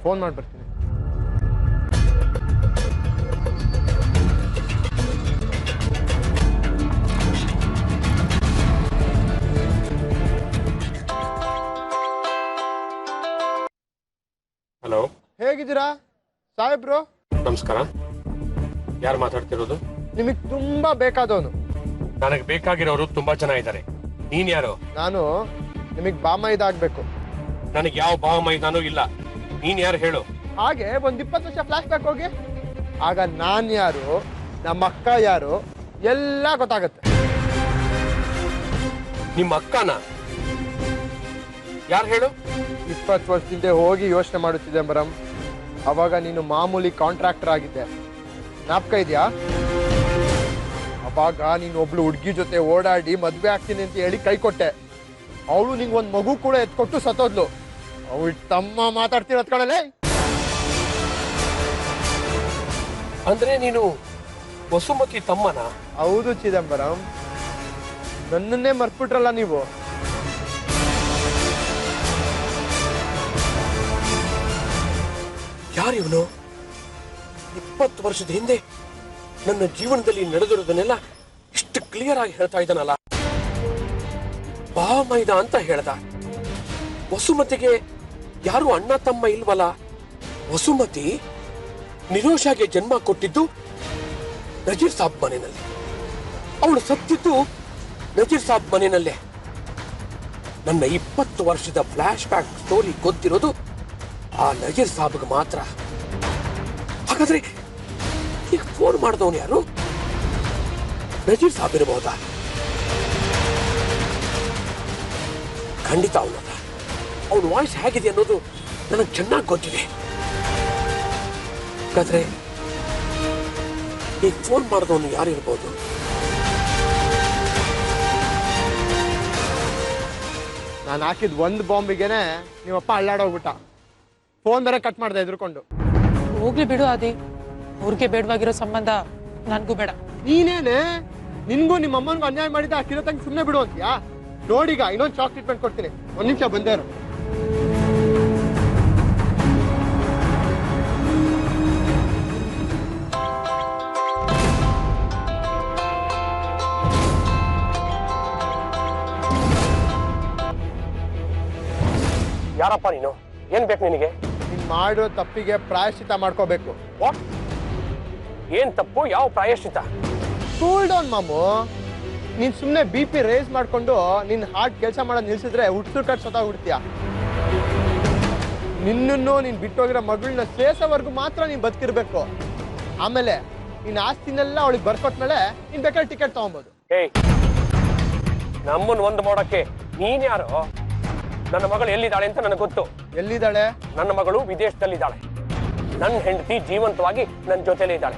Phone ಮಾಡ್ಬರ್ತೀನಿ. Hello, ಹೇಗಿದ್ದೀರಾ ಸಾಹೇಬ್ರು? ನಮಸ್ಕಾರ. ಯಾರು ಮಾತಾಡ್ತಿರೋದು? ನಿಮಗ್ ತುಂಬಾ ಬೇಕಾದವನು. ನನಗೆ ಬೇಕಾಗಿರೋರು ತುಂಬಾ ಜನ ಇದ್ದಾರೆ. ನೀನ್ ಯಾರು? ನಾನು ನಿಮಗ್ ಬಾಮೈದ ಆಗ್ಬೇಕು. ನನಗೆ ಯಾವ ಭಾವ ಮೈದಾನೂ ಇಲ್ಲ. ನೀನ್ ಯಾರು ಹೇಳು? ಹಾಗೆ ಒಂದ್ 20 ವರ್ಷ ಫ್ಲಾಶ್ ಬ್ಯಾಕ್ ಹೋಗಿ, ಆಗ ನಾನ್ ಯಾರು, ನಮ್ಮ ಅಕ್ಕ ಯಾರು ಎಲ್ಲ ಗೊತ್ತಾಗತ್ತೆ. ನಿಮ್ಮ ಅಕ್ಕನ ಯಾರು ಹೇಳು? 20 ವರ್ಷದಿಂದ ಹೋಗಿ ಯೋಚನೆ ಮಾಡುತ್ತಿದ್ದೆ ಬರಂ. ಅವಾಗ ನೀನು ಮಾಮೂಲಿ ಕಾಂಟ್ರಾಕ್ಟರ್ ಆಗಿದ್ದೆ, ಜ್ಞಾಪಕ ಇದೆಯಾ? ಅವಾಗ ನೀನು ಒಬ್ಳು ಹುಡುಗಿ ಜೊತೆ ಓಡಾಡಿ ಮದ್ವೆ ಆಗ್ತೀನಿ ಅಂತ ಹೇಳಿ ಕೈ ಕೊಟ್ಟೆ. ಅವಳು ನಿಂಗೆ ಒಂದ್ ಮಗು ಕೂಡ ಎತ್ಕೊಟ್ಟು ಸತ್ತೋದ್ಲು. ಅವಳು ತಮ್ಮ ಮಾತಾಡ್ತಿರೋದ್ ಕಣಲೆ. ಅಂದ್ರೆ ನೀನು ವಸುಮತಿ ತಮ್ಮನ? ಹೌದು ಚಿದಂಬರಂ, ನನ್ನನ್ನೇ ಮರ್ತ್ಬಿಟ್ರಲ್ಲ ನೀವು. ಯಾರಿವನು? 20 ವರ್ಷದ ಹಿಂದೆ ನನ್ನ ಜೀವನದಲ್ಲಿ ನಡೆದಿರೋದನ್ನೆಲ್ಲ ಇಷ್ಟು ಕ್ಲಿಯರ್ ಆಗಿ ಹೇಳ್ತಾ ಇದ್ದಾನಲ್ಲ. ಬಾಮೈದ ಅಂತ ಹೇಳ್ದ. ವಸುಮತಿಗೆ ಯಾರು ಅಣ್ಣ ತಮ್ಮ ಇಲ್ವಲ್ಲ? ವಸುಮತಿ ನಿರೋಷಾಗೆ ಜನ್ಮ ಕೊಟ್ಟಿದ್ದು ನಜೀರ್ ಸಾಬ್ ಮನೆಯಲ್ಲಿ. ಅವಳು ಸತ್ತಿದ್ದು ನಜೀರ್ ಸಾಬ್ ಮನೆಯಲ್ಲೇ. ನನ್ನ 20 ವರ್ಷದ ಫ್ಲಾಶ್ ಬ್ಯಾಕ್ ಸ್ಟೋರಿ ಗೊತ್ತಿರೋದು ಆ ನಜೀರ್ ಸಾಬ್ಗೆ ಮಾತ್ರ. ಹಾಗಾದ್ರೆ ಈಗ ಫೋನ್ ಮಾಡಿದವನು ಯಾರು? ನಜೀರ್ ಸಾಬ್ ಇರಬಹುದಾ? ಖಂಡಿತ ಅವನಲ್ಲ. ಅವನ ವಾಯ್ಸ್ ಹೇಗಿದೆ ಅನ್ನೋದು ನನಗೆ ಚೆನ್ನಾಗಿ ಗೊತ್ತಿದೆ. ಹಾಗಾದ್ರೆ ಈಗ ಫೋನ್ ಮಾಡಿದವನು ಯಾರಿರ್ಬೋದು? ನಾನು ಹಾಕಿದ್ ಒಂದು ಬಾಂಬಿಗೆನೆ ನಿಮ್ಮಪ್ಪ ಅಳ್ಳಾಡೋಗ್ಬಿಟ್ಟ. ಫೋನ್ ಬೇರೆ ಕಟ್ ಮಾಡ್ದೆ ಎದ್ರುಕೊಂಡು. ಹೋಗ್ಲಿ ಬಿಡು ಆದಿ, ಅವ್ರಿಗೆ ಬೇಡವಾಗಿರೋ ಸಂಬಂಧ ನನ್ಗೂ ಬೇಡ. ನೀನೇನೆ ನಿನ್ಗೂ ನಿಮ್ಮ ಅಮ್ಮನಿಗೂ ಅನ್ಯಾಯ ಮಾಡಿದ ಆ ಕಿರತಂಗ್ ಸುಮ್ಮನೆ ಬಿಡು ಅಂತೀಯಾ? ನೋಡೀಗ ಇನ್ನೊಂದು ಶಾಕ್ ಟ್ರೀಟ್ಮೆಂಟ್ ಕೊಡ್ತೀನಿ. ಒಂದ್ ನಿಮಿಷ ಬಂದೇರು. ಯಾರಪ್ಪ ನೀನು? ಏನ್ ಬೇಕು ನಿನಗೆ? ನೀನ್ ಮಾಡೋ ತಪ್ಪಿಗೆ ಪ್ರಾಯಶ್ಚಿತ ಮಾಡ್ಕೋಬೇಕು. ವಾಟ್? ಏನ್ ತಪ್ಪು? ಯಾವ ಪ್ರಾಯಶ್ಚಿತ? Cool down ಮಾಮು. ನೀನ್ ಸುಮ್ನೆ BP ರೇಸ್ ಮಾಡ್ಕೊಂಡು ನಿನ್ ಹಾರ್ಟ್ ಕೆಲಸ ಮಾಡೋದ್ ನಿಲ್ಸಿದ್ರೆ ಹುಟ್ಟು ಕಟ್ ಸತ್ತಾಗ್ಬಿಡ್ತೀಯ. ನಿನ್ನನ್ನು ನೀನ್ ಬಿಟ್ಟೋಗಿರೋ ಮಗಳನ್ನ ಸೇಸೋವರೆಗೂ ಮಾತ್ರ ನೀನ್ ಬದುಕಿರ್ಬೇಕು. ಆಮೇಲೆ ನಿನ್ ಆಸ್ತಿನೆಲ್ಲ ಅವಳಿಗೆ ಬರ್ಕೊಟ್ಮೇಲೆ ನೀನ್ ಬೇಕಾದ್ರೆ ಟಿಕೆಟ್ ತಗೊಬೋದು. ಏಯ್, ನಮ್ಮನ್ ಒಂದು ಮಾಡೋಕ್ಕೆ ನೀನ್ ಯಾರು? ನನ್ನ ಮಗಳು ಎಲ್ಲಿದ್ದಾಳೆ ಅಂತ ನನಗೆ ಗೊತ್ತು. ಎಲ್ಲಿದ್ದಾಳೆ? ನನ್ನ ಮಗಳು ವಿದೇಶದಲ್ಲಿದ್ದಾಳೆ. ನನ್ನ ಹೆಂಡತಿ ಜೀವಂತವಾಗಿ ನನ್ನ ಜೊತೆಲೇ ಇದ್ದಾಳೆ.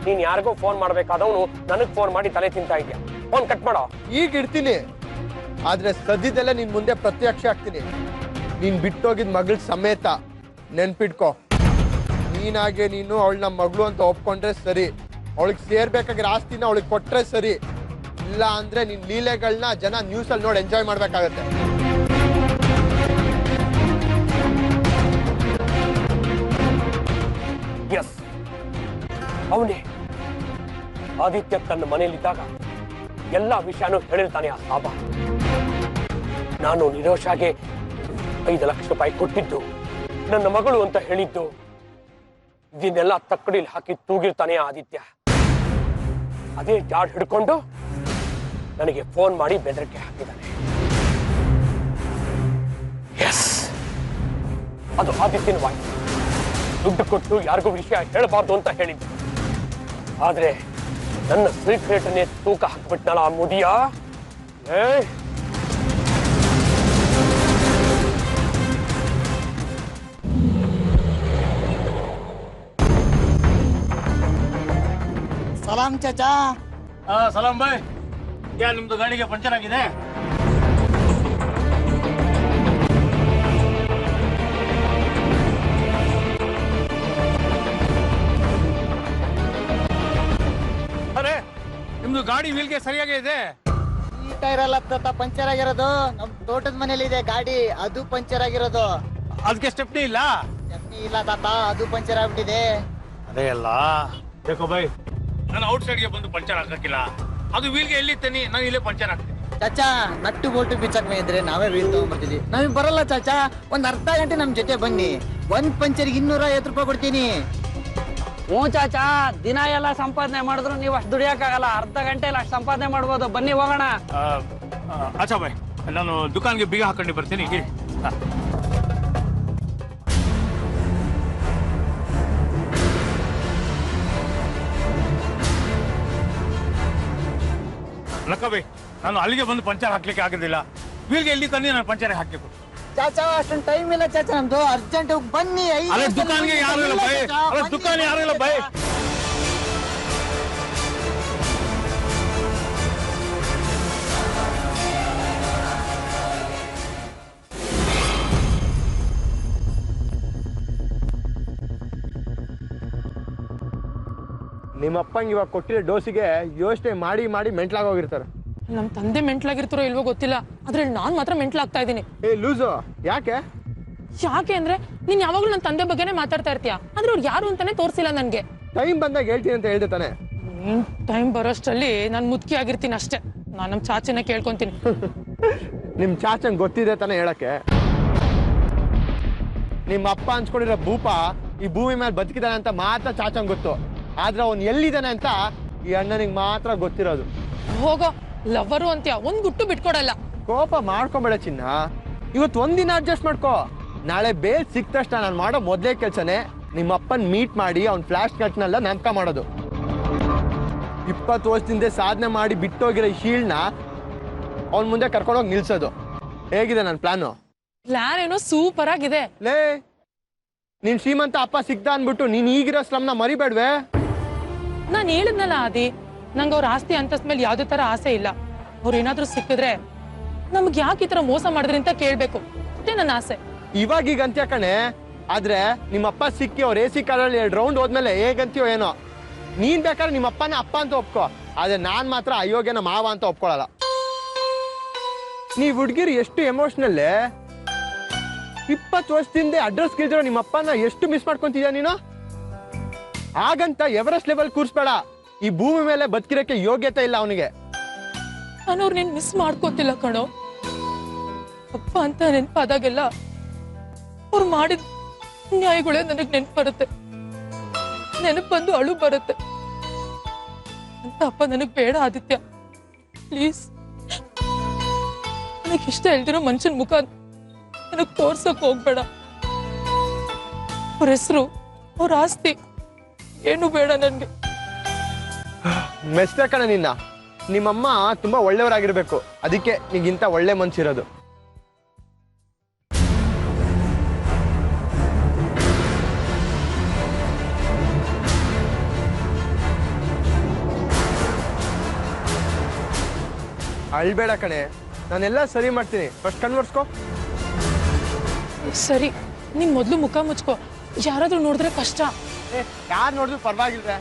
ನೀನ್ ಯಾರಿಗೂ ಫೋನ್ ಮಾಡ್ಬೇಕಾದವನು ನನಗ್ ಫೋನ್ ಮಾಡಿ ತಲೆ ತಿಂತಾ ಇದೆಯಾ? ಫೋನ್ ಕಟ್ ಮಾಡೋ. ಈಗ ಇಡ್ತೀನಿ, ಆದ್ರೆ ಸದ್ಯದಲ್ಲೇ ನಿನ್ ಮುಂದೆ ಪ್ರತ್ಯಕ್ಷ ಆಗ್ತೀನಿ. ನೀನ್ ಬಿಟ್ಟೋಗಿದ್ ಮಗಳ ಸಮೇತ. ನೆನ್ಪಿಟ್ಕೋ, ನೀನಾಗೆ ನೀನು ಅವಳನ್ನ ಮಗಳು ಅಂತ ಒಪ್ಕೊಂಡ್ರೆ ಸರಿ. ಅವಳಿಗೆ ಸೇರ್ಬೇಕಾಗಿರೋ ಆಸ್ತಿನ ಅವಳಿಗೆ ಕೊಟ್ರೆ ಸರಿ. ಇಲ್ಲ ಅಂದ್ರೆ ನಿನ್ ಲೀಲೆಗಳನ್ನ ಜನ ನ್ಯೂಸ್ ಅಲ್ಲಿ ನೋಡಿ ಎಂಜಾಯ್ ಮಾಡ್ಬೇಕಾಗತ್ತೆ. ಎಸ್, ಅವನೇ ಆದಿತ್ಯ ತನ್ನ ಮನೆಯಲ್ಲಿದ್ದಾಗ ಎಲ್ಲ ವಿಷಯನೂ ಹೇಳಿರ್ತಾನೆ ಆ ಸಾಬ. ನಾನು ನಿರೋಷಾಗೆ 5 ಲಕ್ಷ ರೂಪಾಯಿ ಕೊಟ್ಟಿದ್ದು, ನನ್ನ ಮಗಳು ಅಂತ ಹೇಳಿದ್ದು, ಇದನ್ನೆಲ್ಲ ತಕ್ಕಡಿಲಿ ಹಾಕಿ ತೂಗಿರ್ತಾನೆ ಆದಿತ್ಯ. ಅದೇ ಜಾಡ್ ಹಿಡ್ಕೊಂಡು ನನಗೆ ಫೋನ್ ಮಾಡಿ ಬೆದರಿಕೆ ಹಾಕಿದ್ದಾನೆ. ಎಸ್, ಅದು ಆದಿತ್ಯನ ವಾಯ್ಸ್. ದುಡ್ಡು ಕೊಟ್ಟು ಯಾರಿಗೂ ವಿಷಯ ಹೇಳಬಾರ್ದು ಅಂತ ಹೇಳಿದ್ದು. ಆದ್ರೆ ನನ್ನ ಸೀಕ್ರೆಟ್ನೇ ತೂಕ ಹಾಕ್ಬಿಟ್ನಲ್ಲ ಆ ಮುದಿಯ. ಸಲಾಂ ಚಾಚಾ. ಸಲಾಂ ಬಾಯ್. ಯಾ ನಿಮ್ದು ಗಾಡಿಗೆ ಪಂಚರ್ ಆಗಿದೆ? ಅರೆ, ನಿಮ್ದು ಗಾಡಿ ವೀಲ್ಗೆ ಸರಿಯಾಗೇ ಇದೆ. ಈ ಟೈರ್ ಎಲ್ಲ ಪಂಚರ್ ಆಗಿರೋದು. ನಮ್ ತೋಟದ ಮನೇಲಿ ಇದೆ ಗಾಡಿ, ಅದು ಪಂಚರ್ ಆಗಿರೋದು. ಅದಕ್ಕೆ ಸ್ಟೆಪ್ನಿ ಇಲ್ಲ. ಇಲ್ಲ ತಾತ, ಅದು ಪಂಚರ್ ಆಗ್ಬಿಟ್ಟಿದೆ. ಅದೇ ಅಲ್ಲ ಯಾಕೋ ಬೈ, ನಾನು ಔಟ್ ಸೈಡ್ಗೆ ಬಂದು ಪಂಚರ್ ಹಾಕಕ್ಕಿಲ್ಲ. ಅದು ವೀಲ್ಗೆ ಎಲ್ಲಿತ್ತೇನೆ, ನಾನು ಇಲ್ಲೇ ಪಂಚರ್ ಹಾಕ್ತೀನಿ. ಚಾಚಾ, ನಟ್ಟು ಬೋಲ್ಟು ಬಿಚ್ಚಕ್ ಇದ್ರೆ ನಾವೇ ವೀಲ್ ತಗೊಂಡ್ಬರ್ತೀವಿ. ನಮಗೆ ಬರಲ್ಲ ಚಾಚಾ. ಒಂದ್ ಅರ್ಧ ಗಂಟೆ ನಮ್ ಜೊತೆ ಬನ್ನಿ, ಒಂದ್ ಪಂಚರ್ಗೆ 250 ರೂಪಾಯಿ ಕೊಡ್ತೀನಿ. ಹ್ಞೂ ಚಾಚಾ, ದಿನ ಎಲ್ಲ ಸಂಪಾದನೆ ಮಾಡಿದ್ರು ನೀವು ಅಷ್ಟು ದುಡಿಯಕ್ಕಾಗಲ್ಲ. ಅರ್ಧ ಗಂಟೆಲಿ ಅಷ್ಟು ಸಂಪಾದನೆ ಮಾಡ್ಬೋದು. ಬನ್ನಿ ಹೋಗೋಣ. ಅಚ್ಚಾ ಬಾಯ್, ನಾನು ದುಕಾನ್ಗೆ ಬೀಗ ಹಾಕೊಂಡು ಬರ್ತೀನಿ. ಇರಿ. ಲಕ್ಕ ಬೈ, ನಾನು ಅಲ್ಲಿಗೆ ಬಂದು ಪಂಚರ್ ಹಾಕ್ಲಿಕ್ಕೆ ಆಗೋದಿಲ್ಲ. ವೀಲ್ಗೆ ಎಲ್ಲಿ ತಂದು ನಾನು ಪಂಚರ್ ಹಾಕ್ಬೇಕು. ಚಾಚಾ, ಅಷ್ಟೊಂದು ಟೈಮ್ ಇಲ್ಲ ಚಾಚಾ ನಮ್ದು. ಅರ್ಜೆಂಟ್ ಬನ್ನಿ. ಅಲ್ಲ ದುಕಾನ್ಗೆ ಯಾರು ಇಲ್ಲ ಬೈ, ಅಲ್ಲ ದುಕಾನ್ ಯಾರು ಇಲ್ಲ ಬೈ. ನಿಮ್ಮಪ್ಪಂಗೆ ಇವಾಗ ಕೊಟ್ಟಿರೋ ಡೋಸಿಗೆ ಯೋಚನೆ ಮಾಡಿ ಮಾಡಿ ಮೆಂಟ್ಲಾಗೋಗಿರ್ತಾರೆ. ನಮ್ಮ ತಂದೆ ಮೆಂಟ್ಲಾಗಿರ್ತಾರೋ ಇಲ್ವೋ ಗೊತ್ತಿಲ್ಲ, ಆದ್ರೆ ನಾನು ಮಾತ್ರ ಮೆಂಟ್ಲಾಗ್ತಾ ಇದ್ದೀನಿ. ಏ ಲೂಸು, ಯಾಕೆ ಅಂದ್ರೆ ನೀನ್ ಯಾವಾಗ್ಲೂ ನನ್ನ ತಂದೆ ಬಗ್ಗೆನೇ ಮಾತಾಡ್ತಾ ಇರ್ತೀಯ, ಆದ್ರೆ ಅವ್ರು ಯಾರು ಅಂತಾನೆ ತೋರಿಸಿಲ್ಲ ನನ್ಗೆ. ಟೈಮ್ ಬಂದಾಗ ಹೇಳ್ತೀನಿ ಅಂತ ಹೇಳ್ದೆ ತಾನೆ. ಟೈಮ್ ಬರೋಷ್ಟರಲ್ಲಿ ನಾನು ಮುದುಕಿ ಆಗಿರ್ತೀನಿ ಅಷ್ಟೇ. ನಾನು ನಮ್ಮ ಚಾಚನ ಕೇಳ್ಕೊಂತೀನಿ. ನಿಮ್ ಚಾಚಂಗ್ ಗೊತ್ತಿದೆ ತಾನೆ ಹೇಳಕ್ಕೆ. ನಿಮ್ಮ ಅಪ್ಪ ಅನ್ಸ್ಕೊಂಡಿರೋ ಭೂಪ ಈ ಭೂಮಿ ಮೇಲೆ ಬದುಕಿದಾನೆ ಅಂತ ಮಾತ್ರ ಚಾಚಂಗ್ ಗೊತ್ತು. ಆದ್ರೆ ಅವ್ನು ಎಲ್ಲಿದ್ದಾನೆ ಅಂತ ಈ ಅಣ್ಣನಿಗೆ ಮಾತ್ರ ಗೊತ್ತಿರೋದು. ಹೋಗೋ, ಲವ್ವರು ಅಂತ್ಯ, ಒಂದ್ ಗುಟ್ಟು ಬಿಟ್ಕೊಡಲ್ಲ. ಕೋಪ ಮಾಡ್ಕೊಂಬೇಡ ಚಿನ್ನ, ಇವತ್ತು ಒಂದಿನ ಅಡ್ಜಸ್ಟ್ ಮಾಡ್ಕೋ. ನಾಳೆ ಬೇಲ್ ಸಿಕ್ಕ ತಕ್ಷಣ ನಾನು ಮಾಡೋ ಮೊದಲೇ ಕೆಲಸನೇ ನಿಮ್ಮ ಅಪ್ಪನ್ ಮೀಟ್ ಮಾಡಿ ಅವ್ನ ಫ್ಲಾಶ್ ಕಟ್ನೆಲ್ಲ ನೆನಪ ಮಾಡೋದು. 20 ವರ್ಷದಿಂದ ಸಾಧನೆ ಮಾಡಿ ಬಿಟ್ಟೋಗಿರೋ ಈ ಶೀಲ್ಡ್ನ ಅವನ್ ಮುಂದೆ ಕರ್ಕೊಂಡೋಗಿ ನಿಲ್ಸೋದು. ಹೇಗಿದೆ ನನ್ನ ಪ್ಲಾನು? ಪ್ಲಾನ್ ಏನೋ ಸೂಪರ್ ಆಗಿದೆ. ಲೇ, ನೀನ್ ಶ್ರೀಮಂತ ಅಪ್ಪ ಸಿಗ್ದ ಅನ್ಬಿಟ್ಟು ನೀನ್ ಈಗಿರೋ ಸ್ಲಮ್ನ ಮರಿಬೇಡ್ವೆ. ನಾನು ಹೇಳಿದ್ನಲ್ಲ ಆದಿ, ನಂಗೆ ಅವ್ರ ಆಸ್ತಿ ಅಂತಸ್ ಮೇಲೆ ಯಾವ್ದೇ ತರ ಆಸೆ ಇಲ್ಲ. ಅವ್ರು ಏನಾದ್ರೂ ಸಿಕ್ಕಿದ್ರೆ ನಮ್ಗೆ ಯಾಕೆ ಈ ತರ ಮೋಸ ಮಾಡಿದ್ರಿ ಅಂತ ಕೇಳ್ಬೇಕು, ಅಷ್ಟೇ ನನ್ನ ಆಸೆ. ಇವಾಗೀಗ ಅಂತ್ಯ ಕಣೆ. ಆದ್ರೆ ನಿಮ್ಮಪ್ಪ ಸಿಕ್ಕಿ ಅವ್ರ AC ಕಾರಲ್ಲಿ 2 ರೌಂಡ್ ಹೋದ್ಮೇಲೆ ಹೇಗಂತೀಯೋ ಏನೋ. ನೀನ್ ಬೇಕಾದ್ರೆ ನಿಮ್ಮಪ್ಪನ ಅಪ್ಪ ಅಂತ ಒಪ್ಕೋ, ಆದ್ರೆ ನಾನ್ ಮಾತ್ರ ಅಯೋಗ್ಯನ ಮಾವ ಅಂತ ಒಪ್ಕೊಳಲ್ಲ. ನೀವ್ ಹುಡ್ಗಿರು ಎಷ್ಟು ಎಮೋಷನಲ್. 20 ವರ್ಷದಿಂದ ಅಡ್ರೆಸ್ ಕೇಳಿದ್ರು ನಿಮ್ಮಪ್ಪನ ಎಷ್ಟು ಮಿಸ್ ಮಾಡ್ಕೊಂತಿದ್ಯಾ ನೀನು. ಹಾಗಂತ ಎವರೆಸ್ಟ್ ಲೆವೆಲ್ ಕೂರ್ಸ್ಬೇಡ. ಈ ಭೂಮಿ ಮೇಲೆ ಬದುಕಿರಕ್ಕೆ ಯೋಗ್ಯತೆ ಇಲ್ಲ ಅವನಿಗೆ. ನಾನು ಅವ್ರು ನೀನ್ ಮಿಸ್ ಮಾಡ್ಕೋತಿಲ್ಲ ಕಣೋ. ಅಪ್ಪ ಅಂತ ನೆನ್ಪಾದಾಗೆಲ್ಲ ಅವ್ರು ಮಾಡಿದ ನ್ಯಾಯಗಳೇ ನನಗ್ ನೆನ್ಪು ಬರುತ್ತೆ. ನೆನಪು ಬಂದು ಅಳು ಬರುತ್ತೆ ಅಂತ. ಅಪ್ಪ ನನಗ್ ಬೇಡ ಆದಿತ್ಯ, ಪ್ಲೀಸ್. ನನಗ್ ಇಷ್ಟ ಇಲ್ದಿರೋ ಮನುಷ್ಯನ್ ಮುಖ ನನಗ್ ತೋರ್ಸಕ್ ಹೋಗ್ಬೇಡ. ಅವ್ರ ಹೆಸರು, ಅವ್ರ ಆಸ್ತಿ ಏನು ಬೇಡ ನನ್ಗೆ. ಮೆಚ್ಚ ಕಣ ನಿನ್ನ. ನಿಮ್ಮಮ್ಮ ತುಂಬಾ ಒಳ್ಳೆಯವರಾಗಿರ್ಬೇಕು, ಅದಕ್ಕೆ ನಿಗಿಂತ ಒಳ್ಳೆ ಮನ್ಸಿರೋದು. ಅಳ್ಬೇಡ ಕಣೆ, ನಾನೆಲ್ಲ ಸರಿ ಮಾಡ್ತೀನಿ. ಫಸ್ಟ್ ಕನ್ವರ್ಸ್ಕೋ. ಸರಿ, ನೀನ್ ಮೊದ್ಲು ಮುಖ ಮುಚ್ಕೋ. ಯಾರಾದ್ರೂ ನೋಡಿದ್ರೆ ಕಷ್ಟ. ಯಾರು ನೋಡಿದ್ರು ಪರವಾಗಿಲ್ವೇ,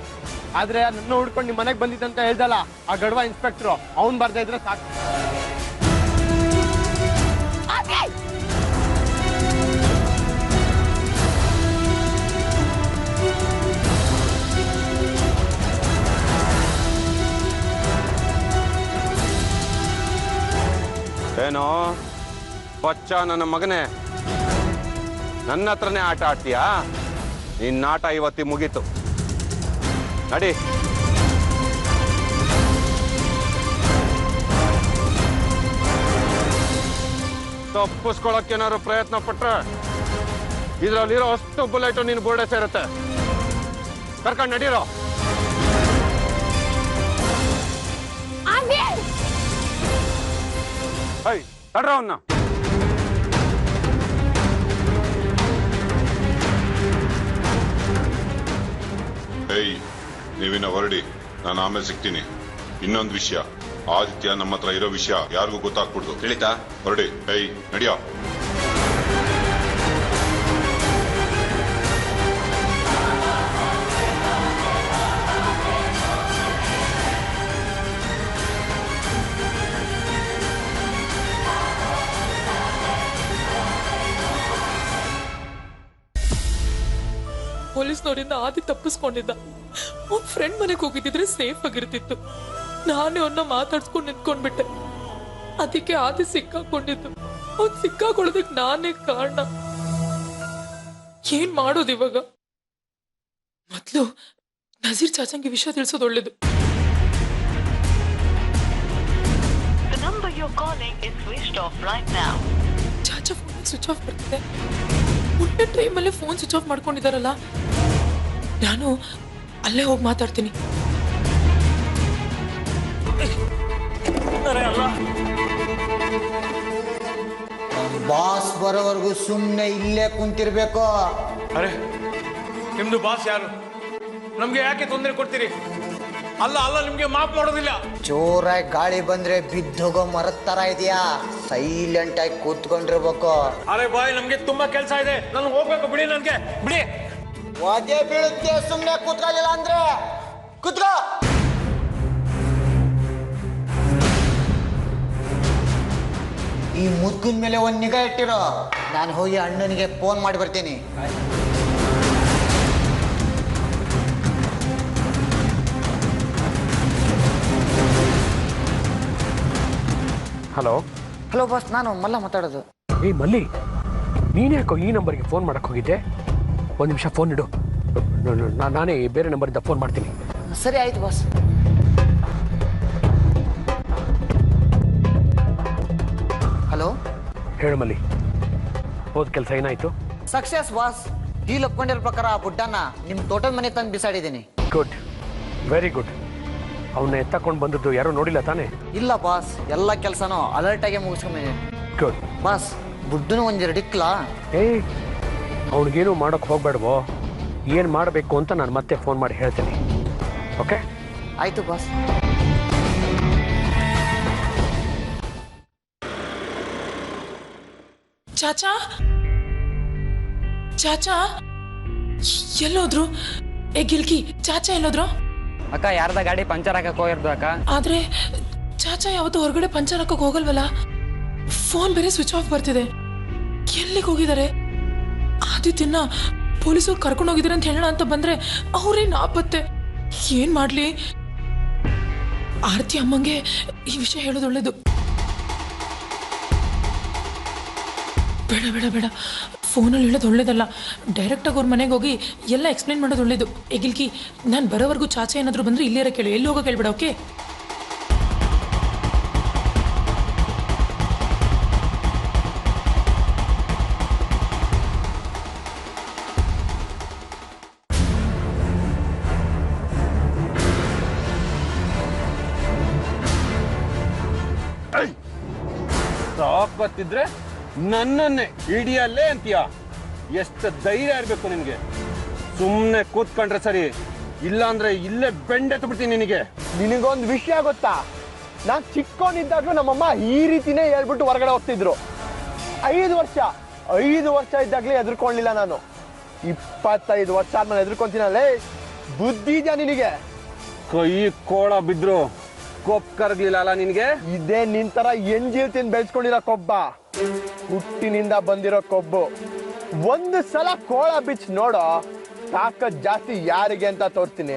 ಆದ್ರೆ ನನ್ನ ಹುಡ್ಕೊಂಡು ನಿಮ್ ಮನೆಗ್ ಬಂದಿದ್ದಂತ ಹೇಳ್ದಲ್ಲ ಆ ಗಡ್ವ ಇನ್ಸ್ಪೆಕ್ಟ್ರು, ಅವ್ನ್ ಬರ್ತಾ ಇದ್ರೆ ಸಾಕು. ಏನೋ ಬಚ್ಚ ನನ್ನ ಮಗನೇ, ನನ್ನ ಹತ್ರನೇ ಆಟ ಆಡ್ತೀಯಾ? ನಿನ್ನ ಆಟ ಇವತ್ತಿ ಮುಗೀತು. ನಡಿ. ತಪ್ಪಿಸ್ಕೊಳಕ್ಕೇನಾದ್ರು ಪ್ರಯತ್ನ ಪಟ್ರೆ ಇದ್ರಲ್ಲಿರೋ ಅಷ್ಟು ಬುಲೆಟ್ ನೀನು ಬೋರ್ಡೆ ಸೇರುತ್ತೆ. ಕರ್ಕೊಂಡು ನಡೀರೋ. ಹೈ ತಡ್ರ ಅವನ್ನ. ಏಯ್, ನೀವಿನ್ನ ಹೊರಡಿ, ನಾನು ಆಮೇಲೆ ಸಿಗ್ತೀನಿ. ಇನ್ನೊಂದು ವಿಷಯ, ಆದಿತ್ಯ ನಮ್ಮ ಹತ್ರ ಇರೋ ವಿಷಯ ಯಾರಿಗೂ ಗೊತ್ತಾಗ್ಬಿಡ್ದು, ತಿಳಿತಾ? ಹೊರಡಿ. ಏಯ್ ನಡಿಯೋ. ಪೊಲೀಸ್ನವರಿಂದ ಆದಿ ತಪ್ಪಿಸ್ಕೊಂಡಿದ್ದ. ಅವ್ನ ಫ್ರೆಂಡ್ ಮನೆಗೆ ಹೋಗಿದ್ದಿದ್ರೆ ಸೇಫ್ ಆಗಿರ್ತಿತ್ತು. ನಾನೇ ಅವನ್ನ ಮಾತಾಡ್ಸ್ಕೊಂಡು ನಿಂತ್ಕೊಂಡ್ಬಿಟ್ಟೆ. ಅದಕ್ಕೆ ಆದಿ ಸಿಕ್ಕಾಕೊಂಡಿದ್ದು. ಅವ್ನ್ ಸಿಕ್ಕಾಕೊಳ್ಳೋದಕ್ಕೆ ನಾನೇ ಕಾರಣ. ಏನ್ ಮಾಡೋದು ಇವಾಗ? ಮೊದ್ಲು ನಜೀರ್ ಚಾಚಂಗೆ ವಿಷಯ ತಿಳಿಸೋದು ಒಳ್ಳೇದು. ಚಾಚಾ ಫೋನ್ ಸ್ವಿಚ್ ಆಫ್ ಬರ್ತಿದೆ. ಒಳ್ಳೆ ಟೈಮಲ್ಲೇ ಫೋನ್ ಸ್ವಿಚ್ ಆಫ್ ಮಾಡ್ಕೊಂಡಿದಾರಲ್ಲ. ನಾನು ಅಲ್ಲೇ ಹೋಗಿ ಮಾತಾಡ್ತೀನಿ. ಬಾಸ್ ಬರೋವರೆಗೂ ಸುಮ್ಮನೆ ಇಲ್ಲೇ ಕುಂತಿರ್ಬೇಕು. ಅರೆ ನಿಮ್ದು ಬಾಸ್ ಯಾರು? ನಮ್ಗೆ ಯಾಕೆ ತೊಂದರೆ ಕೊಡ್ತೀರಿ? ಅಲ್ಲ ಅಲ್ಲ ನಿಮ್ಗೆ ಮಾಫ್ ಮಾಡೋದಿಲ್ಲ. ಜೋರಾಗಿ ಗಾಳಿ ಬಂದ್ರೆ ಬಿದ್ದೋಗೋ ಮರದ ತರ ಇದೆಯಾ? ಸೈಲೆಂಟ್ ಆಗಿ ಕೂತ್ಕೊಂಡಿರ್ಬೇಕು. ಅರೆ ಬಾಯ್, ನಮ್ಗೆ ತುಂಬಾ ಕೆಲಸ ಇದೆ, ನನ್ಗೆ ಹೋಗ್ಬೇಕು, ಬಿಡಿ ನನ್ಗೆ, ಬಿಡಿ. ವಾದ್ಯ ಬೀಳುತ್ತೆ, ಸುಮ್ಮನೆ ಕೂತ್ಕೊಳ್ಳಿಲ್ಲ ಅಂದ್ರೆ ಕೂತ್ಕೋ. ಈ ಮುದ್ಕಿನ ಮೇಲೆ ಒಂದ್ ನಿಗಾ ಇಟ್ಟಿರೋ. ನಾನು ಹೋಗಿ ಅಣ್ಣನಿಗೆ ಫೋನ್ ಮಾಡಿ ಬರ್ತೀನಿ. ಹಲೋ ಹಲೋ ಬಾಸ್, ನಾನು ಮಲ್ಲ ಮಾತಾಡೋದು. ಏಯ್ ಮಲ್ಲಿ, ನೀನು ಯಾಕೋ ಈ ನಂಬರ್ಗೆ ಫೋನ್ ಮಾಡಕ್ಕೆ ಹೋಗಿದ್ದೆ? ಒಂದು ನಿಮಿಷ ಫೋನ್ ಇಡು, ನಾನೇ ಬೇರೆ ನಂಬರಿಂದ ಫೋನ್ ಮಾಡ್ತೀನಿ. ಸರಿ ಆಯ್ತು ಬಾಸ್. ಹಲೋ, ಹೇಳು ಮಲ್ಲಿ, ಹೋದ ಕೆಲಸ ಏನಾಯ್ತು? Success boss. ಡೀಲ್ ಒಪ್ಕೊಂಡಿರೋ ಪ್ರಕಾರ ಆ ಬುಡ್ಡನ್ನ ನಿಮ್ಮ ತೋಟದ ಮನೆ ತಂದು ಬಿಸಾಡಿದ್ದೀನಿ. Good, very good. ಅವನ್ನ ಎತ್ತಕೊಂಡು ಬಂದದ್ದು ಯಾರು ನೋಡಿಲ್ಲ ತಾನೇ? ಇಲ್ಲ ಬಾಸ್, ಎಲ್ಲ ಕೆಲಸನೂ ಅಲರ್ಟ್ ಆಗಿ ಮುಗಿಸ್ಕೊಂಬಂದಿದ್ದೀನಿ. ಗುಡ್ ಬಾಸ್, ಬುಡ್ಡನು ಒಂದೆರಡು ಇಕ್ಲಾ? ಏಯ್, ಅವನಿಗೇನು ಮಾಡೋಕ್ಕೆ ಹೋಗ್ಬೇಡವೋ. ಏನು ಮಾಡಬೇಕು ಅಂತ ನಾನು ಮತ್ತೆ ಫೋನ್ ಮಾಡಿ ಹೇಳ್ತೀನಿ. ಓಕೆ, ಆಯ್ತು ಬಾಸ್. ಚಾಚಾ ಚಾಚಾ ಎಲ್ಲೋದ್ರು? ಗಿಲ್ಕಿ, ಚಾಚಾ ಎಲ್ಲೋದ್ರು? ಅಕ್ಕ, ಯಾರ್ದ ಗಾಡಿ ಪಂಚರ್ ಹಾಕಕ್ ಹೋಗಿರ್ದು ಅಕ್ಕ. ಆದ್ರೆ ಚಾಚಾ ಯಾವತ್ತೂ ಹೊರಗಡೆ ಪಂಚರ್ ಹಾಕಕ್ ಹೋಗಲ್ವಲ್ಲ. ಫೋನ್ ಬೇರೆ ಸ್ವಿಚ್ ಆಫ್ ಬರ್ತಿದೆ. ಎಲ್ಲಿಗೆ ಹೋಗಿದ್ದಾರೆ? ಆದಿತ್ಯನ ಪೊಲೀಸರು ಕರ್ಕೊಂಡು ಹೋಗಿದ್ದಾರೆ ಅಂತ ಹೇಳೋಣ ಅಂತ ಬಂದ್ರೆ ಅವರೇ ನಾಪತ್ತೆ. ಏನ್ ಮಾಡ್ಲಿ? ಆರತಿ ಅಮ್ಮಂಗೆ ಈ ವಿಷಯ ಹೇಳೋದು ಒಳ್ಳೇದು. ಬೇಡ ಬೇಡ ಬೇಡ, ಫೋನಲ್ಲಿ ಹೇಳೋದು ಒಳ್ಳೇದಲ್ಲ. ಡೈರೆಕ್ಟಾಗಿ ಅವ್ರ ಮನೆಗೆ ಹೋಗಿ ಎಲ್ಲ ಎಕ್ಸ್ಪ್ಲೇನ್ ಮಾಡೋದು ಒಳ್ಳೇದು. ಗಿಲ್ಕಿ, ನಾನು ಬರೋವರೆಗೂ ಚಾಚಾ ಏನಾದರೂ ಬಂದರೆ ಇಲ್ಲೇರ ಕೇಳು, ಎಲ್ಲಿ ಹೋಗೋ ಕೇಳ್ಬೇಡ. ಓಕೆ? ತಾಕತ್ತಿದ್ರೆ ನನ್ನನ್ನೇ ಹಿಡಿಯಲ್ಲೇ ಅಂತೀಯ? ಎಷ್ಟು ಧೈರ್ಯ ಇರಬೇಕು ನಿನಗೆ? ಸುಮ್ಮನೆ ಕೂತ್ಕೊಂಡ್ರೆ ಸರಿ, ಇಲ್ಲಾಂದ್ರೆ ಇಲ್ಲೇ ಬೆಂಡೆತ್ತು ಬಿಡ್ತೀನಿ ನಿನಗೆ. ನಿನಗೊಂದು ವಿಷಯ ಗೊತ್ತಾ? ನಾನು ಚಿಕ್ಕವನಿದ್ದಾಗಲೂ ನಮ್ಮಮ್ಮ ಈ ರೀತಿನೇ ಹೇಳ್ಬಿಟ್ಟು ಹೊರಗಡೆ ಹೋಗ್ತಿದ್ರು. 5 ವರ್ಷ ಇದ್ದಾಗಲೇ ಎದುರ್ಕೊಳ್ಳಿಲ್ಲ ನಾನು. 25 ವರ್ಷ ಆದ್ಮೇಲೆ ಎದುರ್ಕೊಂತೀನಲ್ಲೇ. ಬುದ್ಧಿ ಇದೆಯಾ ನಿನಗೆ? ಕೈ ಕೋಳ ಬಿದ್ರು ಕೊಬ್ಬು ಕರಗ್ಲಿಲ್ಲ ಅಲ್ಲ ನಿನಗೆ? ಇದೇ ನಿನ್ ತರ ಎಂಜಿಲ್ ತಿಂದು ಬೆಳೆಸ್ಕೊಂಡಿರೋ ಕೊಬ್ಬ, ಹುಟ್ಟಿನಿಂದ ಬಂದಿರೋ ಕೊಬ್ಬು. ಒಂದು ಸಲ ಕೋಳ ಬಿಚ್ ನೋಡೋ, ತಾಕತ್ ಜಾಸ್ತಿ ಯಾರಿಗೆ ಅಂತ ತೋರಿಸ್ತೀನಿ.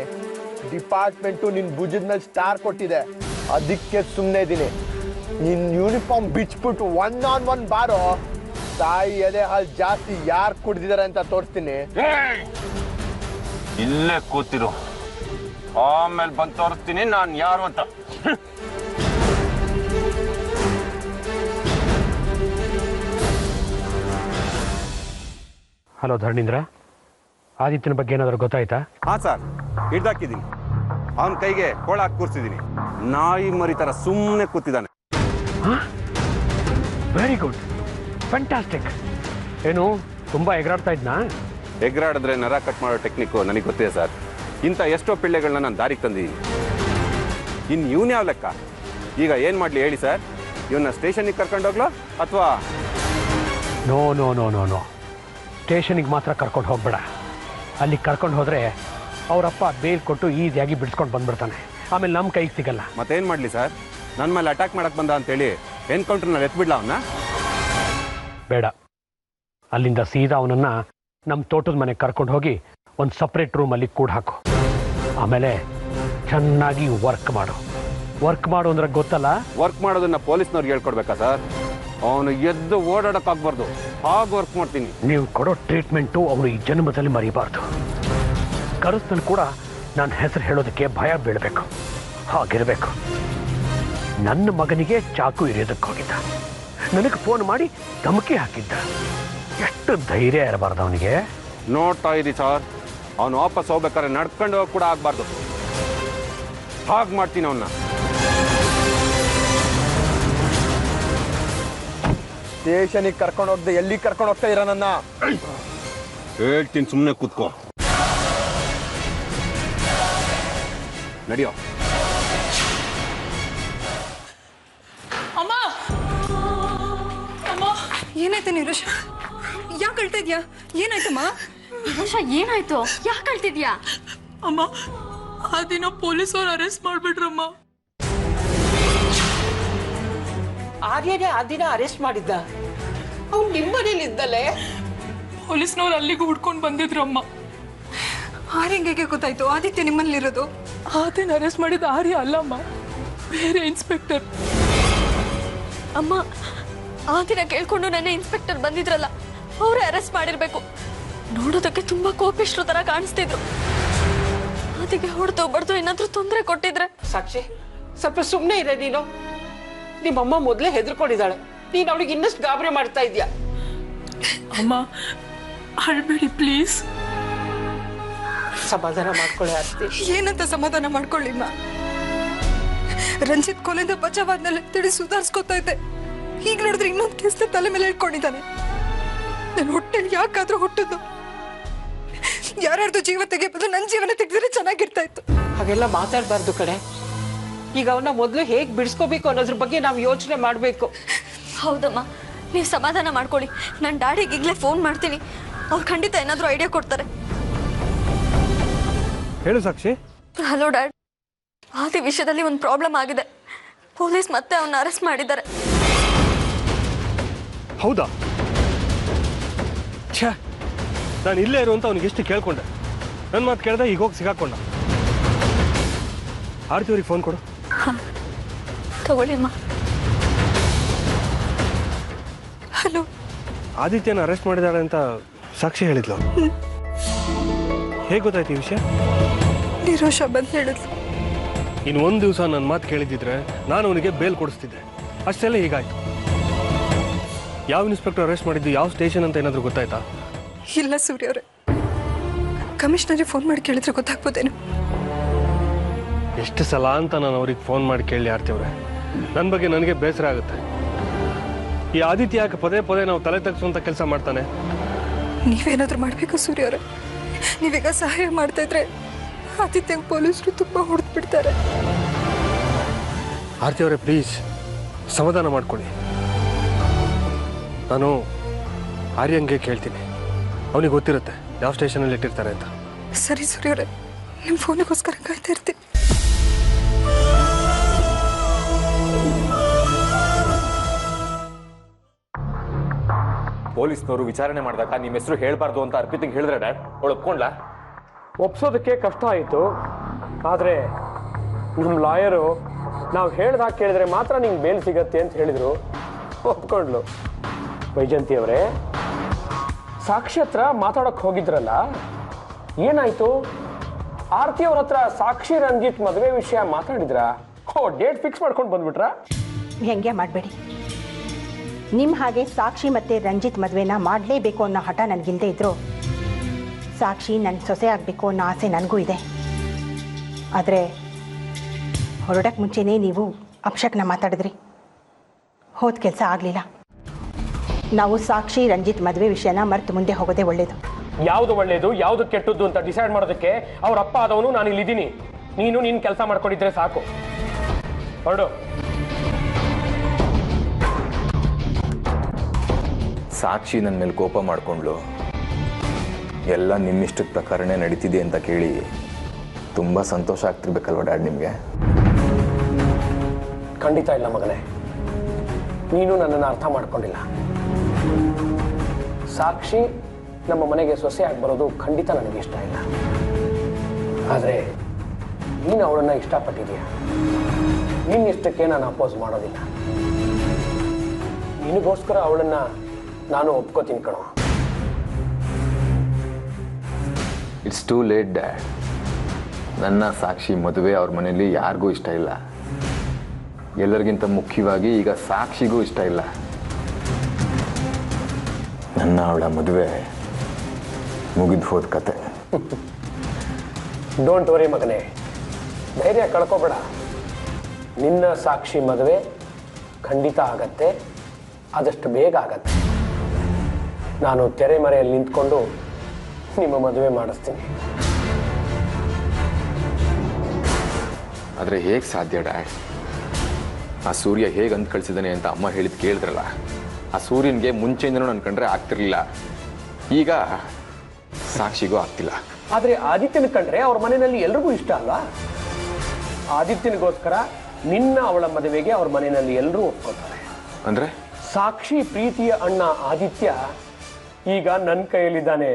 ಡಿಪಾರ್ಟ್ಮೆಂಟು ನಿನ್ ಭುಜದ ಮೇಲೆ ಸ್ಟಾರ್ ಕೊಟ್ಟಿದೆ, ಅದಕ್ಕೆ ಸುಮ್ಮನೆ ಇದ್ದೀನಿ. ನಿನ್ ಯೂನಿಫಾರ್ಮ್ ಬಿಚ್ಬಿಟ್ಟು 1-on-1 ಬಾರೋ, ತಾಯಿ ಎದೆ ಹಾಲು ಜಾಸ್ತಿ ಯಾರು ಕುಡ್ದಿದ್ದಾರೆ ಅಂತ ತೋರಿಸ್ತೀನಿ. ಇಲ್ಲೇ ಕೂತಿರು, ಆಮೇಲೆ ಬಂದು ತೋರಿಸ್ತೀನಿ ನಾನು ಯಾರು ಅಂತ. ಹಲೋ ಧರ್ಣೀಂದ್ರ, ಆದಿತ್ಯನ ಬಗ್ಗೆ ಏನಾದರೂ ಗೊತ್ತಾಯ್ತಾ? ಹಾ ಸರ್, ಹಿಡ್ದಾಕಿದ್ದೀನಿ. ಅವನ ಕೈಗೆ ಕೋಳ ಹಾಕಿ ಕೂರಿಸಿದ್ದೀನಿ. ನಾಯಿ ಮರಿ ತರ ಸುಮ್ಮನೆ ಕೂತಿದ್ದಾನೆ. Very good, fantastic. ಏನು ತುಂಬಾ ಎಗರಾಡ್ತಾ ಇದ್ನಾ? ಎಗರಾಡಿದ್ರೆ ನರ ಕಟ್ ಮಾಡೋ ಟೆಕ್ನಿಕ್ಕು ನನಗೆ ಗೊತ್ತಿದೆ ಸರ್. ಇಂಥ ಎಷ್ಟೋ ಪಿಳ್ಳೆಗಳನ್ನ ನಾನು ದಾರಿಗೆ ತಂದಿದ್ದೀನಿ. ಇನ್ನು ಇವನು ಯಾವ ಲೆಕ್ಕ? ಈಗ ಏನು ಮಾಡಲಿ ಹೇಳಿ ಸರ್? ಇವನ್ನ ಸ್ಟೇಷನ್ಗೆ ಕರ್ಕೊಂಡೋಗ್ಲೋ ಅಥವಾ? No no no no no, ಸ್ಟೇಷನಿಗೆ ಮಾತ್ರ ಕರ್ಕೊಂಡು ಹೋಗ್ಬೇಡ. ಅಲ್ಲಿ ಕರ್ಕೊಂಡು ಹೋದರೆ ಅವರಪ್ಪ ಬೇಲ್ ಕೊಟ್ಟು ಈಸಿಯಾಗಿ ಬಿಡಿಸ್ಕೊಂಡು ಬಂದ್ಬಿಡ್ತಾನೆ. ಆಮೇಲೆ ನಮ್ಮ ಕೈಗೆ ಸಿಗಲ್ಲ. ಮತ್ತೇನು ಮಾಡಲಿ ಸರ್? ನನ್ನ ಮೇಲೆ ಅಟ್ಯಾಕ್ ಮಾಡಕ್ಕೆ ಬಂದ ಅಂತೇಳಿ ಎನ್ಕೌಂಟ್ರನ್ನ ಎತ್ಬಿಡ್ಲ ಅವನ್ನ? ಬೇಡ, ಅಲ್ಲಿಂದ ಸೀದಾ ಅವನನ್ನು ನಮ್ಮ ತೋಟದ ಮನೆಗೆ ಕರ್ಕೊಂಡು ಹೋಗಿ ಒಂದು ಸಪ್ರೇಟ್ ರೂಮಲ್ಲಿ ಕೂಡ ಹಾಕು. ಆಮೇಲೆ ಚೆನ್ನಾಗಿ ವರ್ಕ್ ಮಾಡು ಅಂದ್ರೆ ಗೊತ್ತಲ್ಲ. ವರ್ಕ್ ಮಾಡೋದನ್ನ ಪೊಲೀಸ್ನವ್ರಿಗೆ ಹೇಳ್ಕೊಡ್ಬೇಕಾ ಸರ್? ಅವನು ಎದ್ದು ಓಡಾಡಕ್ಕಾಗ್ಬಾರ್ದು, ಹಾಗೆ ವರ್ಕ್ ಮಾಡ್ತೀನಿ. ನೀವು ಕೊಡೋ ಟ್ರೀಟ್ಮೆಂಟು ಅವನು ಈ ಜನ್ಮದಲ್ಲಿ ಮರಿಬಾರ್ದು. ಕನಸಿನಲ್ಲಿ ಕೂಡ ನನ್ನ ಹೆಸರು ಹೇಳೋದಕ್ಕೆ ಭಯ ಬೀಳಬೇಕು, ಹಾಗಿರಬೇಕು. ನನ್ನ ಮಗನಿಗೆ ಚಾಕು ಇರಿಯೋದಕ್ಕೆ ಹೋಗಿದ್ದ, ನನಗೆ ಫೋನ್ ಮಾಡಿ ಧಮಕಿ ಹಾಕಿದ್ದ. ಎಷ್ಟು ಧೈರ್ಯ ಇರಬಾರ್ದು ಅವನಿಗೆ. ನೋಡ್ತಾ ಇದ್ದೀವಿ ಸರ್, ಅವನು ವಾಪಸ್ ಹೋಗ್ಬೇಕಾದ್ರೆ ನಡ್ಕೊಂಡು ಹೋಗಿ ಕೂಡ ಆಗ್ಬಾರ್ದು, ಹಾಗೆ ಮಾಡ್ತೀನಿ ಅವನ್ನ. ಸ್ಟೇಷನಿಗೆ ಕರ್ಕೊಂಡು ಹೋಗ್ದೆ ಎಲ್ಲಿ ಕರ್ಕೊಂಡು ಹೋಗ್ತಾ ಇರ ನನ್ನ? ಹೇಳ್ತೀನಿ, ಸುಮ್ಮನೆ ಕೂತ್ಕೋ. ನಡಿಯೋ. ಅಮ್ಮ ಅಮ್ಮ, ಏನಾಯ್ತು ನಿರೋಷ? ಯಾಕೆ ಅಳ್ತಾ ಇದ್ಯಾ? ಏನಾಯ್ತಮ್ಮ? ನಿರೋಷ ಏನಾಯ್ತು? ಯಾಕೆ ಅಳ್ತಿದ್ಯಾ? ಅಮ್ಮ, ಆ ದಿನ ಪೊಲೀಸವ್ರು ಅರೆಸ್ಟ್ ಮಾಡ್ಬಿಟ್ರಮ್ಮ. ಆರ್ಯನೇ ಆ ದಿನ ಅರೆಸ್ಟ್ ಮಾಡಿದ್ದ? ಅವ್ನು ನಿಮ್ಮ ಮನೇಲಿ ಇದ್ದಲ್ಲೇ? ಪೊಲೀಸ್ನವ್ರು ಅಲ್ಲಿಗೂ ಹುಡ್ಕೊಂಡು ಬಂದಿದ್ರಮ್ಮ. ಆರ್ಯಂಗೆ ಗೊತ್ತಾಯ್ತು ಆದಿತ್ಯ ನಿಮ್ಮಲ್ಲಿರೋದು? ಆ ದಿನ ಅರೆಸ್ಟ್ ಮಾಡಿದ ಆರ್ಯ ಅಲ್ಲಮ್ಮ, ಬೇರೆ ಇನ್ಸ್ಪೆಕ್ಟರ್. ಅಮ್ಮ, ಆ ದಿನ ಕೇಳ್ಕೊಂಡು ನನ್ನ ಇನ್ಸ್ಪೆಕ್ಟರ್ ಬಂದಿದ್ರಲ್ಲ, ಅವರೇ ಅರೆಸ್ಟ್ ಮಾಡಿರ್ಬೇಕು. ನೋಡೋದಕ್ಕೆ ತುಂಬಾ ಕೋಪಿಷ್ಟ್ರ ತರ ಕಾಣಿಸ್ತಿದ್ರು. ಅದಕ್ಕೆ ಹೊಡೆದು ಬಡ್ದು ಏನಾದ್ರೂ ತೊಂದರೆ ಕೊಟ್ಟಿದ್ರೆ? ಸಾಕ್ಷಿ, ಸ್ವಲ್ಪ ಸುಮ್ಮನೆ ಇದೆ ನೀನು. ನಿಮ್ಮಮ್ಮ ಮೊದಲೇ ಹೆದರ್ಕೊಂಡಿದ್ದಾಳೆ, ನೀನು ಅವಳಿಗೆ ಇನ್ನಷ್ಟು ಗಾಬರಿ ಮಾಡ್ತಾ ಇದ್ಯಾ. ಅಮ್ಮ, ಅಳ್ಬೇಡಿ ಪ್ಲೀಸ್. ಸಮಾಧಾನ ಮಾಡ್ಕೊಳ್ಳಿ ಆರ್ತಿ. ಏನಂತ ಸಮಾಧಾನ ಮಾಡ್ಕೊಳ್ಳಿಮ್ಮ? ರಂಜಿತ್ ಕೊಲೆಯಿಂದ ಬಚಾವಾದ್ಮೇಲೆ ತಿಳಿ ಸುಧಾರಿಸ್ಕೊತಾ ಇದ್ದೆ. ಈಗ ನೋಡಿದ್ರೆ ಇನ್ನೊಂದು ಕೇಸ್ ತಲೆ ಮೇಲೆ ಇಟ್ಕೊಂಡಿದ್ದಾನೆ. ನನ್ನ ಹೊಟ್ಟೆಲಿ ಯಾಕಾದ್ರೂ ಹುಟ್ಟಿದ್ದು? ಯಾರ್ಯಾರ್ದು ಜೀವ ತೆಗೆಯಬಹುದು, ನನ್ನ ಜೀವನ ತೆಗೆದ್ರೆ ಚೆನ್ನಾಗಿರ್ತಾ ಇತ್ತು. ಹಾಗೆಲ್ಲ ಮಾತಾಡಬಾರ್ದು ಕಡೆ. ಈಗ ಅವನ್ನ ಮೊದಲು ಹೇಗೆ ಬಿಡಿಸ್ಕೋಬೇಕು ಅನ್ನೋದ್ರ ಬಗ್ಗೆ ನಾವು ಯೋಚನೆ ಮಾಡಬೇಕು. ಹೌದಮ್ಮ, ನೀವು ಸಮಾಧಾನ ಮಾಡ್ಕೊಳ್ಳಿ. ನನ್ನ ಡ್ಯಾಡಿಗೆ ಈಗಲೇ ಫೋನ್ ಮಾಡ್ತೀನಿ, ಅವ್ರು ಖಂಡಿತ ಏನಾದರೂ ಐಡಿಯಾ ಕೊಡ್ತಾರೆ. ಹೇಳು ಸಾಕ್ಷಿ. ಹಲೋ ಡ್ಯಾಡ್, ಆದಿ ವಿಷಯದಲ್ಲಿ ಒಂದು ಪ್ರಾಬ್ಲಮ್ ಆಗಿದೆ. ಪೊಲೀಸ್ ಮತ್ತೆ ಅವನ್ನ ಅರೆಸ್ಟ್ ಮಾಡಿದ್ದಾರೆ. ಹೌದಾ? ಛೇ, ನಾನು ಇಲ್ಲೇ ಇರುವಂತ ಅವನಿಗೆ ಎಷ್ಟು ಕೇಳ್ಕೊಂಡೆ. ನನ್ನ ಮಾತು ಕೇಳ್ದೆ ಈಗ ಹೋಗಿ ಸಿಗಾಕೊಂಡ. ಆರ್ತಿಯವ್ರಿಗೆ ಫೋನ್ ಕೊಡು. ತಗೊಳ್ಳಿ ಅಮ್ಮ. ಹಲೋ. ಆದಿತ್ಯನ ಅರೆಸ್ಟ್ ಮಾಡಿದಾಳೆ ಅಂತ ಸಾಕ್ಷಿ ಹೇಳಿದ್ಲು. ಹೇಗೆ ಗೊತ್ತಾಯ್ತು ಈ ವಿಷಯ? ನಿರೋಷ ಬಂದು ಹೇಳಿದ್ಲು. ಇನ್ನು ಒಂದು ದಿವಸ ನನ್ನ ಮಾತು ಕೇಳಿದ್ದಿದ್ರೆ ನಾನು ಅವನಿಗೆ ಬೇಲ್ ಕೊಡಿಸ್ತಿದ್ದೆ. ಅಷ್ಟೆಲ್ಲ ಹೀಗಾಯ್ತು. ಯಾವ ಇನ್ಸ್ಪೆಕ್ಟರ್ ಅರೆಸ್ಟ್ ಮಾಡಿದ್ದು, ಯಾವ ಸ್ಟೇಷನ್ ಅಂತ ಏನಾದರೂ ಗೊತ್ತಾಯ್ತಾ? ಇಲ್ಲ ಸೂರ್ಯ ಅವರೇ, ಕಮಿಷನರಿಗೆ ಫೋನ್ ಮಾಡಿ ಕೇಳಿದ್ರೆ ಗೊತ್ತಾಗ್ಬೋದೇನು? ಎಷ್ಟು ಸಲ ಅಂತ ನಾನು ಅವ್ರಿಗೆ ಫೋನ್ ಮಾಡಿ ಕೇಳಿ ಆರ್ತಿಯವ್ರೆ. ನನ್ನ ಬಗ್ಗೆ ನನಗೆ ಬೇಸರ ಆಗುತ್ತೆ. ಈ ಆದಿತ್ಯ ಯಾಕೆ ಪದೇ ಪದೇ ನಾವು ತಲೆ ತಗ್ಸುವಂತ ಕೆಲಸ ಮಾಡ್ತಾನೆ? ನೀವೇನಾದ್ರೂ ಮಾಡಬೇಕು ಸೂರ್ಯ ಅವರೇ. ನೀವೀಗ ಸಹಾಯ ಮಾಡ್ತಾ ಇದ್ರೆ ಆದಿತ್ಯ ಪೊಲೀಸರು ತುಂಬಾ ಹೊಡೆದು ಬಿಡ್ತಾರೆ. ಆರ್ತಿಯವರೇ, ಪ್ಲೀಸ್ ಸಮಾಧಾನ ಮಾಡ್ಕೊಳ್ಳಿ. ನಾನು ಆರ್ಯಂಗೆ ಕೇಳ್ತೀನಿ, ಅವನಿಗೆ ಗೊತ್ತಿರುತ್ತೆ ಯಾವ ಸ್ಟೇಷನಲ್ಲಿ ಇಟ್ಟಿರ್ತಾರೆ ಅಂತ. ಸರಿ ಸೂರ್ಯ ಅವರೇ, ನಿಮ್ಮ ಫೋನಿಗೋಸ್ಕರ ಕಾಯ್ತಾ ಇರ್ತೀನಿ. ಪೊಲೀಸ್ನವರು ವಿಚಾರಣೆ ಮಾಡಿದಾಗ ನಿಮ್ಮ ಹೆಸರು ಹೇಳ್ಬಾರ್ದು ಅಂತ ಅರ್ಪಿತಿಗೆ ಹೇಳಿದ್ರೆ ಡ್ಯಾಡ್, ಅವಳು ಒಪ್ಕೊಂಡ್ಲಾ? ಒಪ್ಸೋದಕ್ಕೆ ಕಷ್ಟ ಆಯಿತು. ಆದರೆ ನಮ್ಮ ಲಾಯರು ನಾವು ಹೇಳ್ದಾಗ ಕೇಳಿದ್ರೆ ಮಾತ್ರ ನಿಂಗೆ ಬೇಲ್ ಸಿಗತ್ತೆ ಅಂತ ಹೇಳಿದರು. ಒಪ್ಕೊಂಡ್ಲು. ವೈಜಂತಿ ಅವರೇ, ಸಾಕ್ಷಿ ಹತ್ರ ಮಾತಾಡೋಕ್ಕೆ ಹೋಗಿದ್ರಲ್ಲ, ಏನಾಯ್ತು? ಆರ್ತಿ ಅವ್ರ ಹತ್ರ ಸಾಕ್ಷಿ ರಂಜಿತ್ ಮದುವೆ ವಿಷಯ ಮಾತಾಡಿದ್ರಾ? ಡೇಟ್ ಫಿಕ್ಸ್ ಮಾಡ್ಕೊಂಡು ಬಂದ್ಬಿಟ್ರಾ? ವ್ಯಂಗ್ಯ ಮಾಡಬೇಡಿ. ನಿಮ್ಮ ಹಾಗೆ ಸಾಕ್ಷಿ ಮತ್ತು ರಂಜಿತ್ ಮದುವೆನ ಮಾಡಲೇಬೇಕು ಅನ್ನೋ ಹಠ ನನಗಿಲ್ಲದೆ ಇದ್ರು, ಸಾಕ್ಷಿ ನನ್ನ ಸೊಸೆ ಆಗಬೇಕು ಅನ್ನೋ ಆಸೆ ನನಗೂ ಇದೆ. ಆದರೆ ಹೊರಡಕ್ಕೆ ಮುಂಚೆನೇ ನೀವು ಅಪಶಕ್ನ ಮಾತಾಡಿದ್ರಿ. ಹೋದ ಕೆಲಸ ಆಗಲಿಲ್ಲ. ನಾವು ಸಾಕ್ಷಿ ರಂಜಿತ್ ಮದುವೆ ವಿಷಯನ ಮರೆತು ಮುಂದೆ ಹೋಗೋದೇ ಒಳ್ಳೇದು. ಯಾವುದು ಒಳ್ಳೇದು ಯಾವುದು ಕೆಟ್ಟದ್ದು ಅಂತ ಡಿಸೈಡ್ ಮಾಡೋದಕ್ಕೆ ಅವ್ರ ಅಪ್ಪ ಆದವನು ನಾನು ಇಲ್ಲಿದ್ದೀನಿ. ನೀನು ನಿನ್ನ ಕೆಲಸ ಮಾಡ್ಕೊಂಡಿದ್ರೆ ಸಾಕು. ಹೊರಡು. ಸಾಕ್ಷಿ ನನ್ನ ಮೇಲೆ ಕೋಪ ಮಾಡ್ಕೊಂಡ್ಲು. ಎಲ್ಲ ನಿಮ್ಮಿಷ್ಟದ ಪ್ರಕಾರನೇ ನಡೀತಿದೆ ಅಂತ ಕೇಳಿ ತುಂಬ ಸಂತೋಷ ಆಗ್ತಿರ್ಬೇಕಲ್ವ ಡ್ಯಾಡ್ ನಿಮಗೆ? ಖಂಡಿತ ಇಲ್ಲ ಮಗನೇ, ನೀನು ನನ್ನನ್ನು ಅರ್ಥ ಮಾಡ್ಕೊಂಡಿಲ್ಲ. ಸಾಕ್ಷಿ ನಮ್ಮ ಮನೆಗೆ ಸೊಸೆಯಾಗಿ ಬರೋದು ಖಂಡಿತ ನನಗೆ ಇಷ್ಟ ಇಲ್ಲ. ಆದರೆ ನೀನು ಅವಳನ್ನ ಇಷ್ಟಪಟ್ಟಿದೀಯ, ನಿನ್ನ ಇಷ್ಟಕ್ಕೆ ನಾನು ಅಪೋಸ್ ಮಾಡೋದಿಲ್ಲ. ನಿನಗೋಸ್ಕರ ಅವಳನ್ನ ನಾನು ಒಪ್ಕೋತೀನಿ ಕಣೋ. It's too late dad. ನನ್ನ ಸಾಕ್ಷಿ ಮದುವೆ ಅವ್ರ ಮನೇಲಿ ಯಾರಿಗೂ ಇಷ್ಟ ಇಲ್ಲ. ಎಲ್ಲರಿಗಿಂತ ಮುಖ್ಯವಾಗಿ ಈಗ ಸಾಕ್ಷಿಗೂ ಇಷ್ಟ ಇಲ್ಲ. ನನ್ನ ಅವಳ ಮದುವೆ ಮುಗಿದು ಹೋದ ಕತೆ. ಡೋಂಟ್ ವರಿ ಮಗನೇ, ಧೈರ್ಯ ಕಳ್ಕೊಬೇಡ. ನಿನ್ನ ಸಾಕ್ಷಿ ಮದುವೆ ಖಂಡಿತ ಆಗತ್ತೆ, ಆದಷ್ಟು ಬೇಗ ಆಗತ್ತೆ. ನಾನು ತೆರೆಮರೆಯಲ್ಲಿ ನಿಂತ್ಕೊಂಡು ನಿಮ್ಮ ಮದುವೆ ಮಾಡಿಸ್ತೀನಿ. ಆದರೆ ಹೇಗೆ ಸಾಧ್ಯ ಡ್ಯಾಡ್? ಆ ಸೂರ್ಯ ಹೇಗೆ ಅಂದು ಕಳಿಸಿದಾನೆ ಅಂತ ಅಮ್ಮ ಹೇಳಿದ್ ಕೇಳಿದ್ರಲ್ಲ, ಆ ಸೂರ್ಯನಿಗೆ ಮುಂಚೆಯಿಂದನೂ ನಾನು ಕಂಡ್ರೆ ಆಗ್ತಿರ್ಲಿಲ್ಲ, ಈಗ ಸಾಕ್ಷಿಗೂ ಆಗ್ತಿಲ್ಲ. ಆದರೆ ಆದಿತ್ಯನ ಕಂಡ್ರೆ ಅವ್ರ ಮನೆಯಲ್ಲಿ ಎಲ್ರಿಗೂ ಇಷ್ಟ ಅಲ್ವಾ? ಆದಿತ್ಯನಿಗೋಸ್ಕರ ನಿನ್ನ ಅವಳ ಮದುವೆಗೆ ಅವ್ರ ಮನೆಯಲ್ಲಿ ಎಲ್ಲರೂ ಒಪ್ಕೋತಾರೆ. ಅಂದ್ರೆ ಸಾಕ್ಷಿ ಪ್ರೀತಿಯ ಅಣ್ಣ ಆದಿತ್ಯ ಈಗ ನನ್ನ ಕೈಯಲ್ಲಿದ್ದಾನೆ.